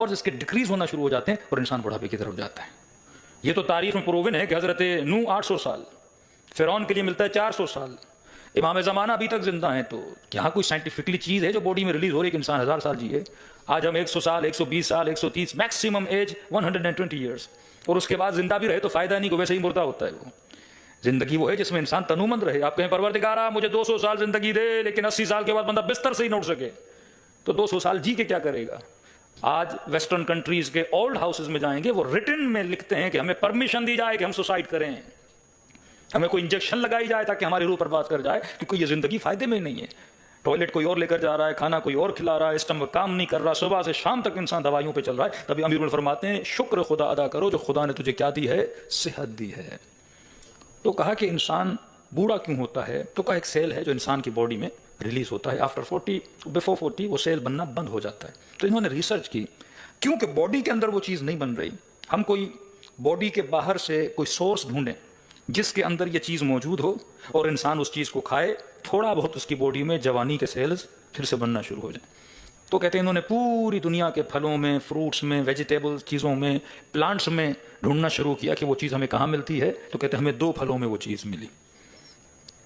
اور اس کے ڈکریز ہونا شروع ہو جاتے ہیں اور انسان بڑھاپے کی طرف جاتا ہے. یہ تو تاریخ میں پروون ہے کہ حضرت نوح 800 سال، فرعون کے لیے ملتا ہے 400 سال، امام زمانہ ابھی تک زندہ ہیں. تو یہاں کوئی سائنٹیفکلی چیز ہے جو باڈی میں ریلیز ہو رہی ہے کہ انسان 1000 سال جیے؟ آج ہم 100 سال، 120 سال، 130، میکسیمم ایج 120 ایئرس، اور اس کے بعد زندہ بھی رہے تو فائدہ نہیں، کو ویسے ہی مردہ ہوتا ہے. وہ زندگی وہ ہے جس میں انسان تنومند رہے. آپ کہیں پروردگارا مجھے 200 سال زندگی دے لیکن 80 سال کے بعد بندہ بستر سے ہی نہ اٹھ سکے، تو 200 سال جی کے کیا کرے گا؟ آج ویسٹرن کنٹریز کے اولڈ ہاؤسز میں جائیں گے، وہ ریٹن میں لکھتے ہیں کہ ہمیں پرمیشن دی جائے کہ ہم سوسائڈ کریں، ہمیں کوئی انجیکشن لگائی جائے تاکہ ہماری روح برباد کر جائے، کیونکہ یہ زندگی فائدے میں نہیں ہے. ٹوائلٹ کوئی اور لے کر جا رہا ہے، کھانا کوئی اور کھلا رہا ہے، اسٹمک کام نہیں کر رہا، صبح سے شام تک انسان دوائیوں پہ چل رہا ہے. تبھی امیر فرماتے ہیں شکر خدا ادا کرو جو خدا نے تجھے کیا دی ہے؟ صحت دی ہے. تو کہا کہ انسان بوڑھا کیوں ہوتا ہے؟ تو کہا ایک سیل ہے جو انسان کی باڈی میں ریلیز ہوتا ہے آفٹر 40، بیفور 40 وہ سیل بننا بند ہو جاتا ہے. تو انہوں نے ریسرچ کی، کیونکہ باڈی کے اندر وہ چیز نہیں بن رہی، ہم کوئی باڈی کے باہر سے کوئی سورس ڈھونڈیں جس کے اندر یہ چیز موجود ہو اور انسان اس چیز کو کھائے، تھوڑا بہت اس کی باڈی میں جوانی کے سیلز پھر سے بننا شروع ہو جائیں. تو کہتے ہیں انہوں نے پوری دنیا کے پھلوں میں، فروٹس میں، ویجیٹیبل چیزوں میں، پلانٹس میں ڈھونڈنا شروع کیا کہ وہ چیز ہمیں کہاں ملتی ہے. تو کہتے ہیں ہمیں 2 پھلوں میں وہ چیز ملی،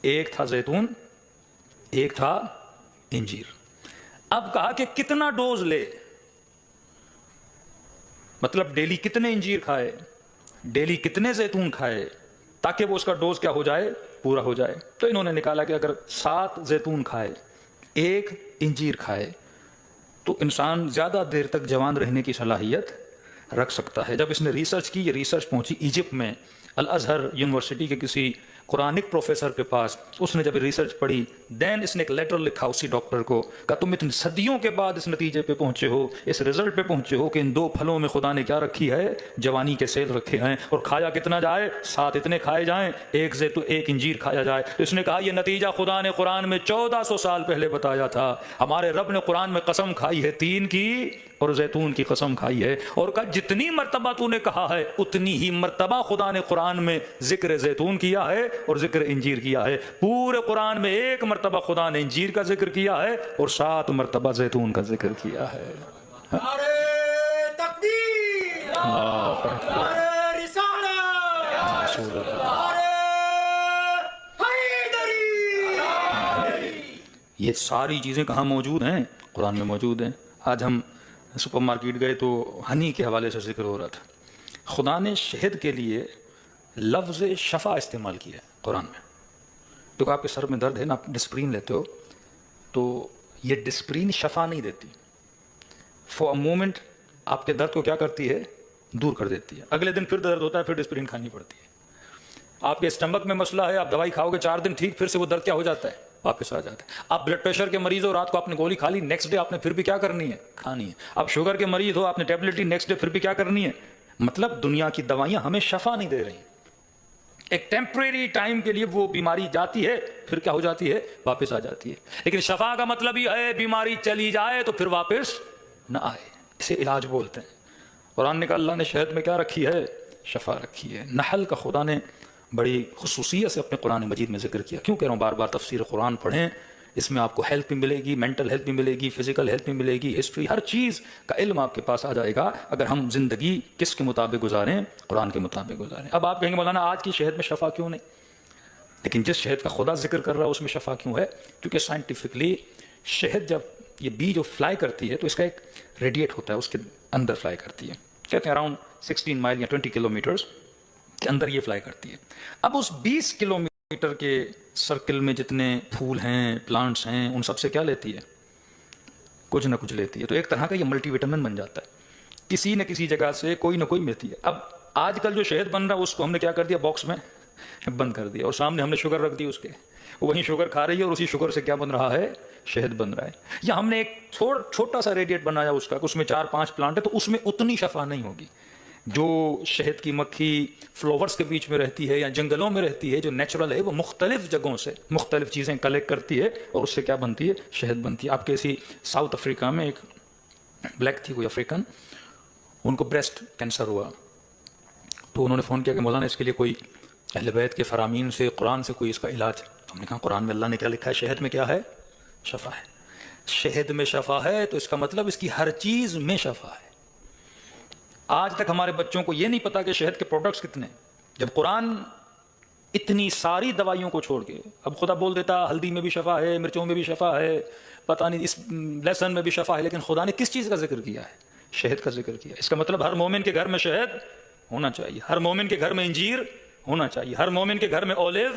ایک تھا زیتون، ایک تھا انجیر. اب کہا کہ کتنا ڈوز لے، مطلب ڈیلی کتنے انجیر کھائے، ڈیلی کتنے زیتون کھائے، تاکہ وہ اس کا ڈوز کیا ہو جائے؟ پورا ہو جائے. تو انہوں نے نکالا کہ اگر 7 زیتون کھائے، 1 انجیر کھائے تو انسان زیادہ دیر تک جوان رہنے کی صلاحیت رکھ سکتا ہے. جب اس نے ریسرچ کی، یہ ریسرچ پہنچی ایجپٹ میں الازہر یونیورسٹی کے کسی قرآنک پروفیسر کے پاس. اس نے جب ریسرچ پڑھی، دین اس نے ایک لیٹر لکھا اسی ڈاکٹر کو، کہا تم اتنی صدیوں کے بعد اس نتیجے پہ پہنچے ہو، اس رزلٹ پہ پہنچے ہو کہ ان 2 پھلوں میں خدا نے کیا رکھی ہے؟ جوانی کے سیل رکھے ہیں. اور کھایا کتنا جائے؟ 7 اتنے کھائے جائیں، 1 زیتون 1 انجیر کھایا جائے. اس نے کہا یہ نتیجہ خدا نے قرآن میں 1400 سال پہلے بتایا تھا. ہمارے رب نے قرآن میں قسم کھائی ہے 3 کی اور زیتون کی قسم کھائی ہے، اور کہا جتنی مرتبہ تو نے کہا ہے اتنی ہی مرتبہ خدا نے قرآن میں ذکر زیتون کیا ہے اور ذکر انجیر کیا ہے. پورے قرآن میں 1 مرتبہ خدا نے انجیر کا ذکر کیا ہے اور 7 مرتبہ زیتون کا ذکر کیا ہے. نعرہ تکبیر، نعرہ رسالت، نعرہ حیدری. یہ ساری چیزیں کہاں موجود ہیں؟ قرآن میں موجود ہیں. آج ہم سپر مارکیٹ گئے تو ہنی کے حوالے سے ذکر ہو رہا تھا. خدا نے شہد کے لیے لفظ شفا استعمال کیا ہے قرآن میں. تو آپ کے سر میں درد ہے نا، آپ ڈسپرین لیتے ہو تو یہ ڈسپرین شفا نہیں دیتی، فور اے مومنٹ آپ کے درد کو کیا کرتی ہے؟ دور کر دیتی ہے. اگلے دن پھر درد ہوتا ہے، پھر ڈسپرین کھانی پڑتی ہے. آپ کے اسٹمک میں مسئلہ ہے، آپ دوائی کھاؤ گے 4 دن ٹھیک، پھر سے وہ درد کیا ہو جاتا ہے؟ واپس آ جاتا ہے. آپ بلڈ پریشر کے مریض ہو، رات کو آپ نے گولی کھا لی، نیکسٹ ڈے آپ نے پھر بھی کیا کرنی ہے؟ کھانی ہے. آپ شوگر کے مریض ہو، آپ نے ٹیبلٹ لی، نیکسٹ ڈے پھر بھی کیا کرنی ہے؟ مطلب دنیا کی دوائیاں ہمیں شفا نہیں دے رہی. ایک ٹیمپریری ٹائم کے لیے وہ بیماری جاتی ہے، پھر کیا ہو جاتی ہے؟ واپس آ جاتی ہے. لیکن شفا کا مطلب یہ ہے بیماری چلی جائے تو پھر واپس نہ آئے. اسے علاج بولتے ہیں. قرآن نے کہا اللہ نے شہد میں کیا رکھی ہے؟ شفا رکھی ہے. نحل کا خدا نے بڑی خصوصیت سے اپنے قرآن مجید میں ذکر کیا. کیوں کہہ رہا ہوں بار بار تفسیر قرآن پڑھیں، اس میں آپ کو ہیلپ بھی ملے گی، مینٹل ہیلپ بھی ملے گی، فزیکل ہیلپ بھی ملے گی، ہسٹری، ہر چیز کا علم آپ کے پاس آ جائے گا اگر ہم زندگی کس کے مطابق گزاریں؟ قرآن کے مطابق گزاریں. اب آپ کہیں گے مولانا آج کی شہد میں شفا کیوں نہیں؟ لیکن جس شہد کا خدا ذکر کر رہا ہے اس میں شفا کیوں ہے؟ کیونکہ سائنٹیفکلی شہد جب یہ بی جو فلائی کرتی ہے تو اس کا ایک ریڈیٹ ہوتا ہے، اس کے اندر فلائی کرتی ہے. کہتے ہیں اراؤنڈ 16 مائل یا 20 کلومیٹرز کے اندر یہ فلائی کرتی ہے. اب اس 20 کلومیٹر کے سرکل میں جتنے پھول ہیں، پلانٹس ہیں، ان سب سے کیا لیتی ہے؟ کچھ نہ کچھ لیتی ہے. تو ایک طرح کا یہ ملٹی وٹامن بن جاتا ہے، کسی نہ کسی جگہ سے کوئی نہ کوئی ملتی ہے. اب آج کل جو شہد بن رہا ہے اس کو ہم نے کیا کر دیا؟ باکس میں بند کر دیا، اور سامنے ہم نے شوگر رکھ دی اس کے، وہیں شوگر کھا رہی ہے اور اسی شوگر سے کیا بن رہا ہے؟ شہد بن رہا ہے. یا ہم نے ایک چھوٹا سا ریڈیٹ بنایا اس کا، اس میں 4-5 پلانٹ ہے، تو اس میں اتنی شفا نہیں ہوگی. جو شہد کی مکھی فلاورز کے بیچ میں رہتی ہے یا جنگلوں میں رہتی ہے جو نیچرل ہے، وہ مختلف جگہوں سے مختلف چیزیں کلیکٹ کرتی ہے اور اس سے کیا بنتی ہے؟ شہد بنتی ہے. آپ کے اسی ساؤتھ افریقہ میں ایک بلیک تھی کوئی افریقن، ان کو بریسٹ کینسر ہوا، تو انہوں نے فون کیا کہ مولانا اس کے لیے کوئی اہل بیت کے فرامین سے، قرآن سے کوئی اس کا علاج. ہم نے کہا قرآن میں اللہ نے کیا لکھا ہے؟ شہد میں کیا ہے؟ شفا ہے. شہد میں شفا ہے تو اس کا مطلب اس کی ہر چیز میں شفا ہے. آج تک ہمارے بچوں کو یہ نہیں پتا کہ شہد کے پروڈکٹس کتنے ہیں، جب قرآن اتنی ساری دوائیوں کو چھوڑ کے اب خدا بول دیتا ہلدی میں بھی شفا ہے، مرچوں میں بھی شفا ہے، پتہ نہیں اس لہسن میں بھی شفا ہے، لیکن خدا نے کس چیز کا ذکر کیا ہے؟ شہد کا ذکر کیا۔ اس کا مطلب ہر مومن کے گھر میں شہد ہونا چاہیے، ہر مومن کے گھر میں انجیر ہونا چاہیے، ہر مومن کے گھر میں اولیو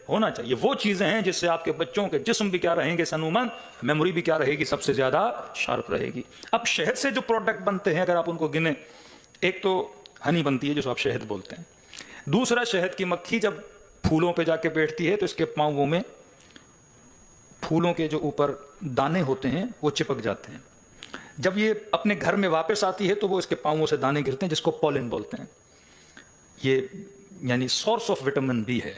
ہونا چاہیے۔ وہ چیزیں ہیں جس سے آپ کے بچوں کے جسم بھی کیا رہیں گے سنومند، میموری بھی کیا رہے گی سب سے زیادہ شارپ رہے گی۔ اب شہد سے جو پروڈکٹ بنتے ہیں اگر آپ ان کو گنیں، ایک تو ہنی بنتی ہے جس کو آپ شہد بولتے ہیں، دوسرا شہد کی مکھی جب پھولوں پہ جا کے بیٹھتی ہے تو اس کے پاؤں میں پھولوں کے جو اوپر دانے ہوتے ہیں وہ چپک جاتے ہیں، جب یہ اپنے گھر میں واپس آتی ہے تو وہ اس کے پاؤں سے دانے گرتے ہیں جس کو پولن بولتے ہیں۔ یہ یعنی سورس آف وٹامن بی ہے،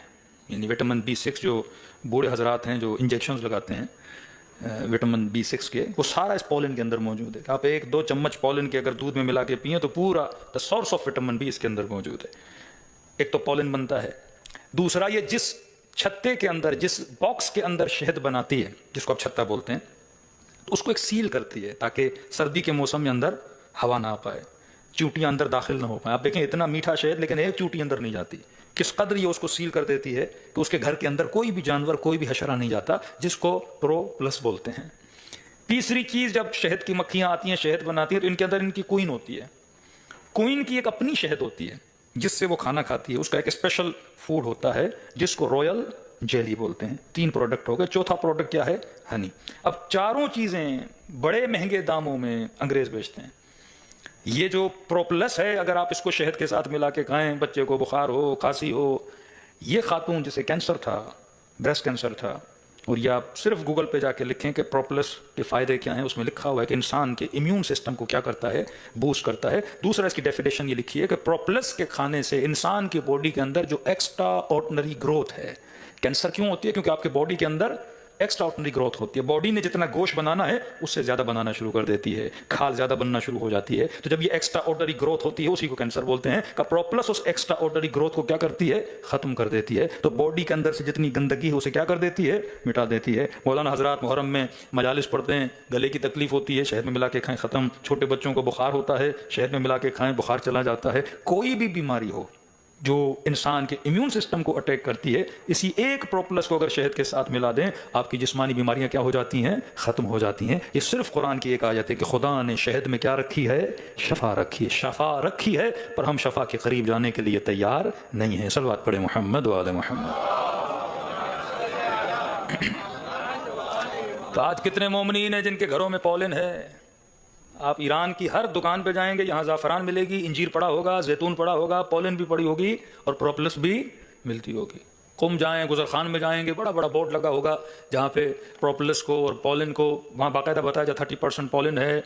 یعنی وٹامن B6 جو بوڑھے حضرات ہیں جو انجیکشنز لگاتے ہیں وٹامن B6 کے، وہ سارا اس پولن کے اندر موجود ہے۔ آپ 1-2 چمچ پولن کے اگر دودھ میں ملا کے پئیں تو پورا دا سورس آف وٹامن بی اس کے اندر موجود ہے۔ ایک تو پولن بنتا ہے، دوسرا یہ جس چھتے کے اندر، جس باکس کے اندر شہد بناتی ہے جس کو آپ چھتا بولتے ہیں، اس کو ایک سیل کرتی ہے تاکہ سردی کے موسم میں اندر ہوا نہ آ پائے، چیونٹیاں اندر داخل نہ ہو پائیں۔ آپ دیکھیں اتنا میٹھا شہد لیکن ایک چیونٹی اندر نہیں جاتی، کس قدر یہ اس کو سیل کر دیتی ہے کہ اس کے گھر کے اندر کوئی بھی جانور، کوئی بھی حشرہ نہیں جاتا، جس کو پرو پلس بولتے ہیں۔ تیسری چیز، جب شہد کی مکھیاں آتی ہیں شہد بناتی ہیں تو ان کے اندر ان کی کوئن ہوتی ہے، کوئن کی ایک اپنی شہد ہوتی ہے جس سے وہ کھانا کھاتی ہے، اس کا ایک اسپیشل فوڈ ہوتا ہے جس کو رویل جیلی بولتے ہیں۔ 3 پروڈکٹ ہو گئے، چوتھا پروڈکٹ کیا ہے؟ ہنی۔ اب چاروں چیزیں بڑے مہنگے داموں میں انگریز بیچتے ہیں۔ یہ جو پروپلس ہے اگر آپ اس کو شہد کے ساتھ ملا کے کھائیں، بچے کو بخار ہو، کھانسی ہو، یہ خاتون جسے کینسر تھا، بریسٹ کینسر تھا، اور یہ آپ صرف گوگل پہ جا کے لکھیں کہ پروپلس کے فائدے کیا ہیں، اس میں لکھا ہوا ہے کہ انسان کے امیون سسٹم کو کیا کرتا ہے؟ بوسٹ کرتا ہے۔ دوسرا اس کی ڈیفینیشن یہ لکھی ہے کہ پروپلس کے کھانے سے انسان کی باڈی کے اندر جو ایکسٹرا آرڈنری گروتھ ہے، کینسر کیوں ہوتی ہے؟ کیونکہ آپ کے باڈی کے اندر ایکسٹرا آرڈنری گروتھ ہوتی ہے، باڈی نے جتنا گوشت بنانا ہے اس سے زیادہ بنانا شروع کر دیتی ہے، کھال زیادہ بننا شروع ہو جاتی ہے، تو جب یہ ایکسٹرا آرڈنری گروتھ ہوتی ہے اسی کو کینسر بولتے ہیں۔ کا پروپلس اس ایکسٹرا آرڈنری گروتھ کو کیا کرتی ہے؟ ختم کر دیتی ہے، تو باڈی کے اندر سے جتنی گندگی ہے اسے کیا کر دیتی ہے؟ مٹا دیتی ہے۔ مولانا حضرات محرم میں مجالس پڑھتے ہیں، گلے کی تکلیف ہوتی ہے شہد میں ملا کے کھائیں ختم، چھوٹے بچوں کو بخار ہوتا ہے شہد میں ملا کے کھائیں بخار چلا جاتا ہے۔ کوئی بھی بیماری ہو جو انسان کے امیون سسٹم کو اٹیک کرتی ہے، اسی ایک پروپلس کو اگر شہد کے ساتھ ملا دیں آپ کی جسمانی بیماریاں کیا ہو جاتی ہیں؟ ختم ہو جاتی ہیں۔ یہ صرف قرآن کی ایک آیت ہے کہ خدا نے شہد میں کیا رکھی ہے؟ شفا رکھی ہے، شفا رکھی ہے، پر ہم شفا کے قریب جانے کے لیے تیار نہیں ہیں۔ صلوات پڑھیں محمد و آل محمد۔ تو آج کتنے مومنین ہیں جن کے گھروں میں پولن ہے؟ آپ ایران کی ہر دکان پہ جائیں گے یہاں زعفران ملے گی، انجیر پڑا ہوگا، زیتون پڑا ہوگا، پولن بھی پڑی ہوگی اور پروپلس بھی ملتی ہوگی۔ قم جائیں، گزر خان میں جائیں گے، بڑا بڑا بورڈ لگا ہوگا جہاں پہ پروپلس کو اور پولن کو وہاں باقاعدہ بتایا جائے 30% پولن ہے،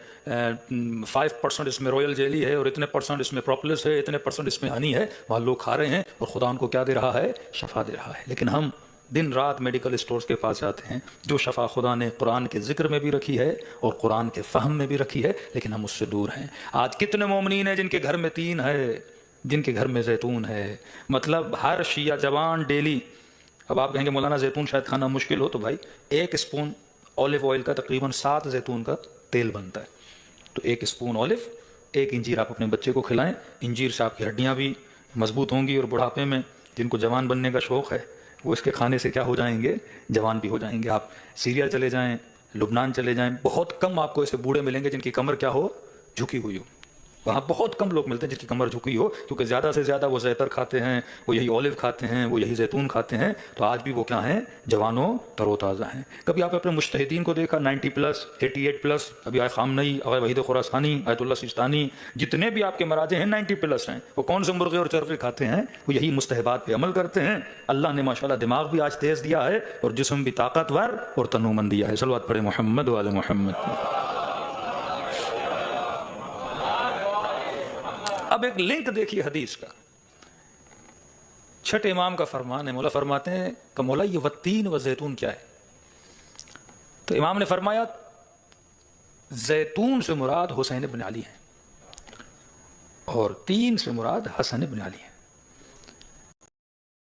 5% اس میں رویل جیلی ہے اور اتنے % اس میں پروپلس ہے، اتنے % اس میں ہنی ہے۔ وہاں لوگ کھا رہے ہیں اور خدا ان کو کیا دے رہا ہے؟ شفا دے رہا ہے۔ لیکن ہم دن رات میڈیکل اسٹورز کے پاس جاتے ہیں، جو شفا خدا نے قرآن کے ذکر میں بھی رکھی ہے اور قرآن کے فہم میں بھی رکھی ہے، لیکن ہم اس سے دور ہیں۔ آج کتنے مومنین ہیں جن کے گھر میں تین ہے، جن کے گھر میں زیتون ہے، مطلب ہر شیعہ جوان ڈیلی، اب آپ کہیں گے مولانا زیتون شاید کھانا مشکل ہو، تو بھائی 1 اسپون اولیو آئل کا تقریباً 7 زیتون کا تیل بنتا ہے، تو 1 اسپون اولیو، 1 انجیر آپ اپنے بچے کو کھلائیں، انجیر سے آپ کی ہڈیاں بھی مضبوط ہوں گی، اور بڑھاپے میں جن کو جوان بننے کا شوق ہے وہ اس کے کھانے سے کیا ہو جائیں گے؟ جوان بھی ہو جائیں گے۔ آپ سیریا چلے جائیں، لبنان چلے جائیں، بہت کم آپ کو ایسے بوڑھے ملیں گے جن کی کمر کیا ہو؟ جھکی ہوئی ہو۔ وہاں بہت کم لوگ ملتے ہیں جن کی کمر جھکی ہو، کیونکہ زیادہ سے زیادہ وہ زیتر کھاتے ہیں، وہ یہی اولیو کھاتے ہیں، وہ یہی زیتون کھاتے ہیں، تو آج بھی وہ کیا ہیں؟ جوانوں تر و تازہ ہیں۔ کبھی آپ اپنے مجتہدین کو دیکھا 90+، 88+، ابھی آئے خامنئی، آئے وحید خراسانی، آیت اللہ سیستانی، جتنے بھی آپ کے مراجع ہیں 90+ ہیں، وہ کون سے مرغے اور چرخے کھاتے ہیں؟ وہ یہی مستحبات پہ عمل کرتے ہیں۔ اللہ نے ماشاءاللہ دماغ بھی آج تیز دیا ہے اور جسم بھی طاقتور اور تنومند دیا ہے۔ صلوات پڑھے محمد و آل محمد۔ اب ایک لنک دیکھیے حدیث کا، چھٹے امام کا فرمان ہے، مولا فرماتے ہیں کہ مولا یہ والتین و زیتون کیا ہے؟ تو امام نے فرمایا زیتون سے مراد حسین بن علی ہے اور تین سے مراد حسن بن علی ہے۔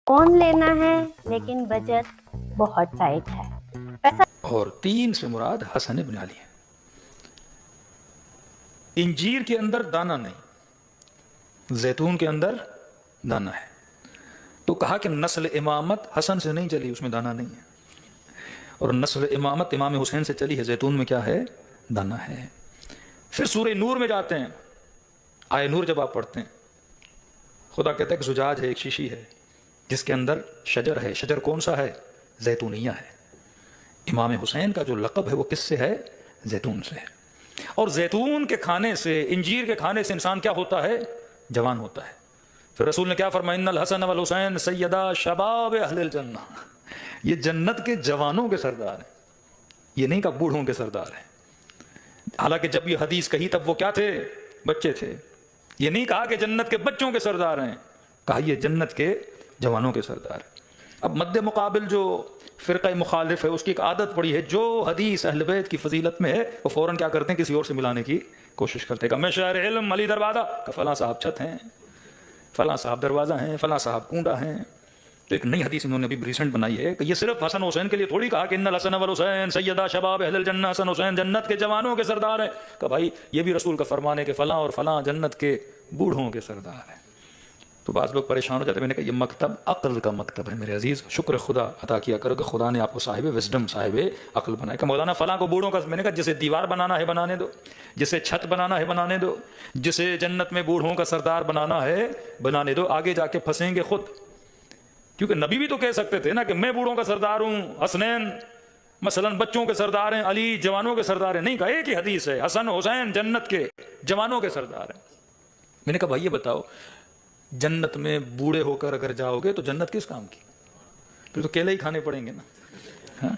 فون لینا ہے لیکن بجٹ بہت ٹائٹ ہے، اور تین سے مراد حسن بن علی ہے۔ انجیر کے اندر دانہ نہیں، زیتون کے اندر دانہ ہے. تو کہا کہ نسل امامت حسن سے نہیں چلی، اس میں دانہ نہیں ہے، اور نسل امامت امام حسین سے چلی ہے، زیتون میں کیا ہے؟ دانہ ہے. پھر سورہ نور میں جاتے ہیں، آئے نور جب آپ پڑھتے ہیں، خدا کہتا ہے کہ زجاج ہے، ایک شیشی ہے جس کے اندر شجر ہے. شجر کون سا ہے؟ زیتونیہ ہے. امام حسین کا جو لقب ہے وہ کس سے ہے؟ زیتون سے ہے. اور زیتون کے کھانے سے، انجیر کے کھانے سے انسان کیا ہوتا ہے؟ جوان ہوتا ہے. پھر رسول نے کیا فرمایا؟ ان الحسن والحسین سیدا شباب اہل الجنہ. یہ جنت کے جوانوں کے سردار ہیں، یہ نہیں کہ بوڑھوں کے سردار ہیں. حالانکہ جب یہ حدیث کہی تب وہ کیا تھے؟ بچے تھے. یہ نہیں کہا کہ جنت کے بچوں کے سردار ہیں، کہا یہ جنت کے جوانوں کے سردار ہیں. اب مد مقابل جو فرقہ مخالف ہے اس کی ایک عادت پڑی ہے، جو حدیث اہل بیت کی فضیلت میں ہے وہ فوراً کیا کرتے ہیں؟ کسی اور سے ملانے کی کوشش کرتے ہیں. کہ میں شہر علم علی دروازہ، کہ فلاں صاحب چھت ہیں، فلاں صاحب دروازہ ہیں، فلاں صاحب کنڈا ہیں. تو ایک نئی حدیث انہوں نے ابھی ریسنٹ بنائی ہے کہ یہ صرف حسن حسین کے لیے تھوڑی کہا کہ ان الحسن والحسین سیدہ شباب اہل الجنہ. حسن حسین جنت کے جوانوں کے سردار ہیں. کہ بھائی یہ بھی رسول کا فرمان ہے کہ فلاں اور فلاں جنت کے بوڑھوں کے سردار ہیں. تو بعض لوگ پریشان ہو جاتے ہیں. میں نے کہا یہ مکتب عقل کا مکتب ہے میرے عزیز. شکر خدا عطا کیا کرو کہ خدا نے آپ کو صاحب وزڈم، صاحب عقل بنایا. کہ مولانا فلاں کو بوڑھوں کا، میں نے کہا جسے دیوار بنانا ہے بنانے دو، جسے چھت بنانا ہے بنانے دو، جسے جنت میں بوڑھوں کا سردار بنانا ہے بنانے دو. آگے جا کے پھنسیں گے خود. کیونکہ نبی بھی تو کہہ سکتے تھے نا کہ میں بوڑھوں کا سردار ہوں، حسنین مثلا بچوں کے سردار ہیں، علی جوانوں کے سردار ہیں. نہیں کہا، ایک ہی حدیث ہے حسن حسین جنت کے جوانوں کے سردار ہیں. میں نے کہا بھائی یہ بتاؤ، جنت میں بوڑھے ہو کر اگر جاؤ گے تو جنت کس کام کی؟ پھر تو کیلے ہی کھانے پڑیں گے نا.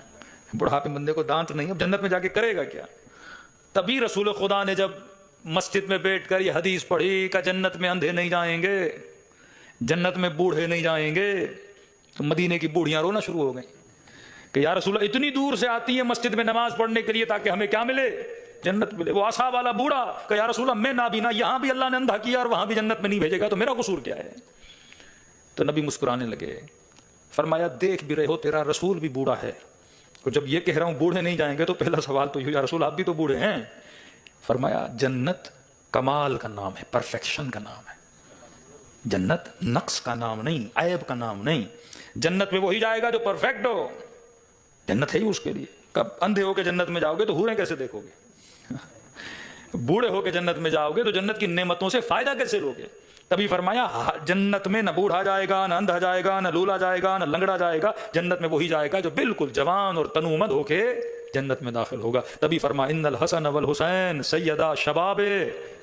بڑھاپے بندے کو دانت نہیں، اب جنت میں جا کے کرے گا کیا؟ تبھی رسول خدا نے جب مسجد میں بیٹھ کر یہ حدیث پڑھی کہ جنت میں اندھے نہیں جائیں گے، جنت میں بوڑھے نہیں جائیں گے، تو مدینے کی بوڑھیاں رونا شروع ہو گئیں کہ یا رسول اللہ اتنی دور سے آتی ہیں مسجد میں نماز پڑھنے کے لیے تاکہ ہمیں کیا ملے؟ جنت ملے. وہ عصا والا بوڑھا کہ یا رسول اللہ میں نابینا، یہاں بھی اللہ نے اندھا کیا اور وہاں بھی جنت میں نہیں بھیجے گا، تو میرا قصور کیا ہے؟ تو نبی مسکرانے لگے. فرمایا دیکھ بھی رہے ہو تیرا رسول بھی بوڑھا ہے، اور جب یہ کہہ رہا ہوں بوڑھے نہیں جائیں گے تو پہلا سوال تو یا رسول آپ بھی تو بوڑھے ہیں. فرمایا جنت کمال کا نام ہے، پرفیکشن کا نام ہے. جنت نقص کا نام نہیں، عیب کا نام نہیں. جنت میں وہی جائے گا جو پرفیکٹ ہو. جنت ہے ہی اس کے لیے. کب اندھے ہو کے جنت میں جاؤ گے تو حوریں کیسے دیکھو گے؟ بوڑھے ہو کے جنت میں جاؤ گے تو جنت کی نعمتوں سے فائدہ کیسے لوگے؟ تبھی فرمایا جنت میں نہ بوڑھا جائے گا، نہ اندھا جائے گا، نہ لولا جائے گا، نہ لنگڑا جائے گا. جنت میں وہی جائے گا جو بالکل جوان اور تنومند ہو کے جنت میں داخل ہوگا. تبھی فرمایا ان الحسن والحسین سیدا شباب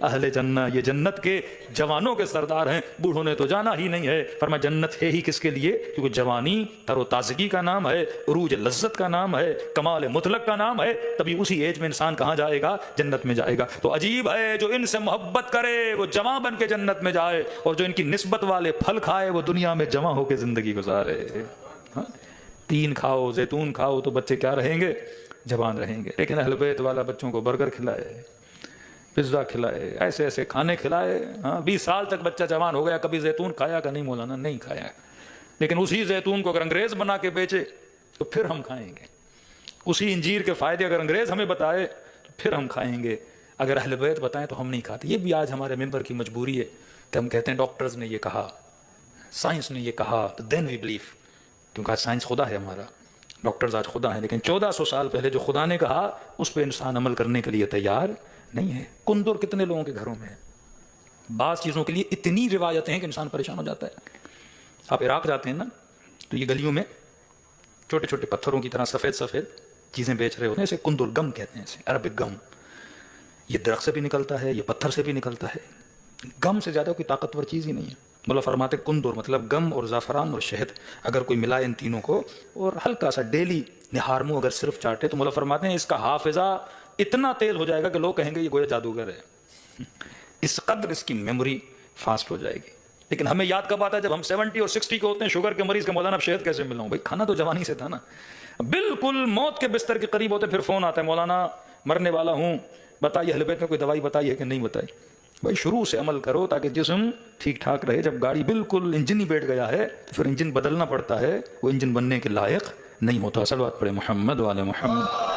اہل جنہ. یہ جنت کے جوانوں کے سردار ہیں، بوڑھوں نے تو جانا ہی نہیں ہے. فرمایا جنت ہے ہی کس کے لیے؟ کیونکہ جوانی تر و تازگی کا نام ہے، عروج لذت کا نام ہے، کمال مطلق کا نام ہے. تبھی اسی ایج میں انسان کہاں جائے گا؟ جنت میں جائے گا. تو عجیب ہے جو ان سے محبت کرے وہ جواں بن کے جنت میں جائے، اور جو ان کی نسبت والے پھل کھائے وہ دنیا میں جواں ہو کے زندگی گزارے. تین کھاؤ، زیتون کھاؤ تو بچے کیا رہیں گے؟ جوان رہیں گے. لیکن اہل بیت والا بچوں کو برگر کھلائے، پزا کھلائے، ایسے ایسے کھانے کھلائے. 20 سال تک بچہ جوان ہو گیا، کبھی زیتون کھایا کہ نہیں مولانا؟ نہیں کھایا. لیکن اسی زیتون کو اگر انگریز بنا کے بیچے تو پھر ہم کھائیں گے. اسی انجیر کے فائدے اگر انگریز ہمیں بتائے تو پھر ہم کھائیں گے. اگر اہل بیت بتائیں تو ہم نہیں کھاتے. یہ بھی آج ہمارے ممبر کی مجبوری ہے کہ ہم کہتے ہیں ڈاکٹرز نے یہ کہا، سائنس نے یہ کہا، تو دین وی بلیو. کیونکہ آج سائنس خدا ہے ہمارا، ڈاکٹرز آج خدا ہیں. لیکن 1400 سال پہلے جو خدا نے کہا اس پہ انسان عمل کرنے کے لیے تیار نہیں ہے. کندر کتنے لوگوں کے گھروں میں ہے. بعض چیزوں کے لیے اتنی روایتیں ہیں کہ انسان پریشان ہو جاتا ہے. آپ عراق جاتے ہیں نا تو یہ گلیوں میں چھوٹے چھوٹے پتھروں کی طرح سفید سفید چیزیں بیچ رہے ہوتے ہیں. اسے کندر گم کہتے ہیں، اسے عربک گم. یہ درخت سے بھی نکلتا ہے، یہ پتھر سے بھی نکلتا ہے. گم سے زیادہ کوئی طاقتور چیز ہی نہیں ہے. مولا فرماتے کندر مطلب گم اور زعفران اور شہد، اگر کوئی ملائے ان تینوں کو اور ہلکا سا ڈیلی نہار منہ اگر صرف چاٹے تو مولا فرماتے ہیں اس کا حافظہ اتنا تیز ہو جائے گا کہ لوگ کہیں گے یہ گویا جادوگر ہے. اس قدر اس کی میموری فاسٹ ہو جائے گی. لیکن ہمیں یاد کب آتا ہے؟ جب ہم 70 اور 60 کے ہوتے ہیں، شوگر کے مریض کے. مولانا اب شہد کیسے ملاؤں؟ بھائی کھانا تو جوانی سے تھا نا. بالکل موت کے بستر کے قریب ہوتے پھر فون آتا ہے، مولانا مرنے والا ہوں، بتائیے اہل بیت میں کوئی دوائی بتائی ہے کہ نہیں بتائی؟ بھائی شروع سے عمل کرو تاکہ جسم ٹھیک ٹھاک رہے. جب گاڑی بالکل انجن ہی بیٹھ گیا ہے تو پھر انجن بدلنا پڑتا ہے، وہ انجن بننے کے لائق نہیں ہوتا. صلوات پڑھے محمد وعلی محمد.